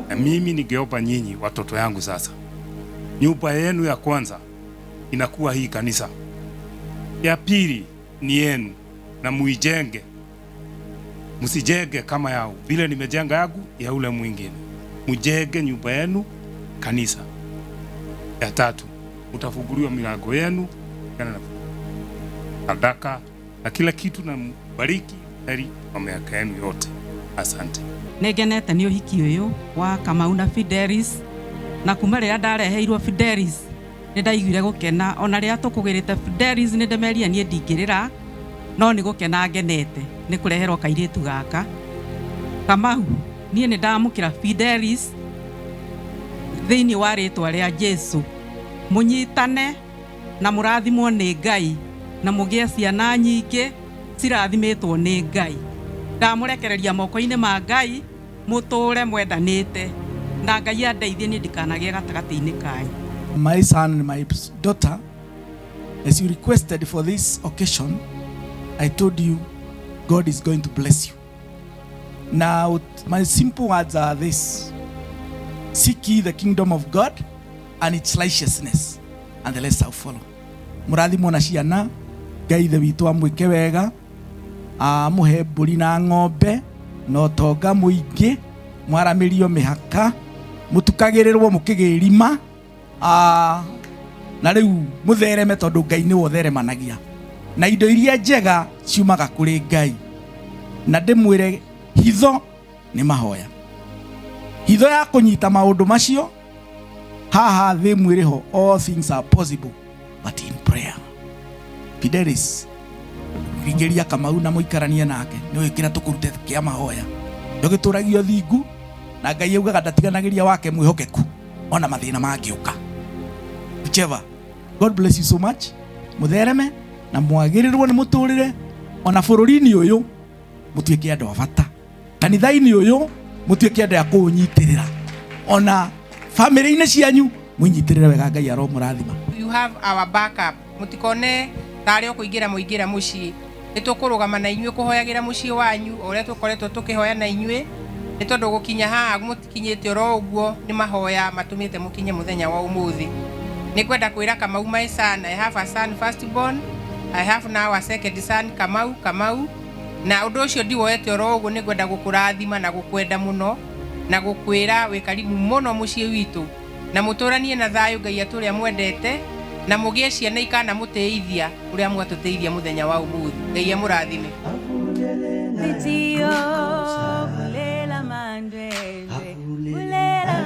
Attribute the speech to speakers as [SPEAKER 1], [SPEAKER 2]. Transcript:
[SPEAKER 1] Na mimi ningeomba nyinyi watoto yangu sasa, nyumba yenu ya kwanza inakuwa hii kanisa, ya pili ni yenu, na muijenge. Msijenge kama yao vile nimejenga yangu ya ule mwingine. Mujenge nyumba yenu kanisa. Ya tatu, utafunguliwa milango yenu kana na sadaka na kila kitu, na mbariki heri kwa miaka yenu yote. Asante.
[SPEAKER 2] Negenete ni uhiki uyu wa Kamau na Fidelis, na kuma ria ndareheirwo Fidelis ni ndaiguire gukena. Ona ria tukugirite Fidelis ni ndemeria nie ndingirira, no ni gukena ngenete ni kureherwo kairitu gaka Kamau. Nie ni ndamukira Fidelis thiini wa ritwa ria Jesu. Munyitane na murathimwo ni Ngai, na mugie ciana nyingi cirathimitwo ni Ngai. Ndamurekereria moko-ini ma Ngai, muture mwendanite, na Ngai andeithie ni ndikanagie gatagati-ini kanyu.
[SPEAKER 3] My son and my daughter, as you requested for this occasion, I told you God is going to bless you. Now my simple words are this: seek ye the kingdom of God and its righteousness, and the rest shall follow. Murathimwo na ciana, Ngai ithe witũ amwĩke wega, amuhe mbũri na ng'ombe na ũtonga mũingĩ, mwaramĩrio mĩhaka, mũtukagĩrĩrwo mũkĩgĩrima, na rĩu mũthereme tondũ Ngai nĩwe ũtheremanagia, na indo iria njega ciumaga kũrĩ Ngai. Na ndĩmwĩre hitho nĩ mahoya, hitho ya kũnyita maũndũ macio haha thĩ mwĩrĩ ho. All things are possible but in prayer. Fidelis, ringeria Kamau na muikarania nake ni wikira tukurute kia mahoya ndogitũragio thingu, na Ngai augaga ndatiganagĩria wake mwĩhokeku ona mathĩna mangĩũka. Whichever. God bless you so much. Muthereme na mwagĩrĩrwo nĩ mũtũrĩre, ona bũrũri-inĩ ũyũ mũtuĩke andũ a bata, kanitha-inĩ ũyũ mũtuĩke andũ a kũũnyitĩrĩra, ona family-inĩ cianyu mũnyitĩrĩre wega. Ngai aromũrathima.
[SPEAKER 4] You have our backup. Mutikone tari okuingira muingira mucii. Nitukurugama na inyuĩ kuhoyagira mucii wanyu uria tukoretwo tukihoya na inyuĩ, ni tondu gukinya haha mutikinyite oro uguo ni mahoya matumite mukinye muthenya wa umuthi. Ni kwenda kwira Kamau my son, I have a son firstborn, I have now a second son Kamau. Na undu ucio ndiwoete oro uguo, ni kwenda gukurathima na gukwenda muno na gukwira wi karimu muno mucii witu, na muturanie na thayu Ngai aturia mwendete, na mugie ciana ikana muteithia uria mwatuteithia muthenya wa umuthi. Ngai amurathime.
[SPEAKER 5] Bulela mandwe, bulela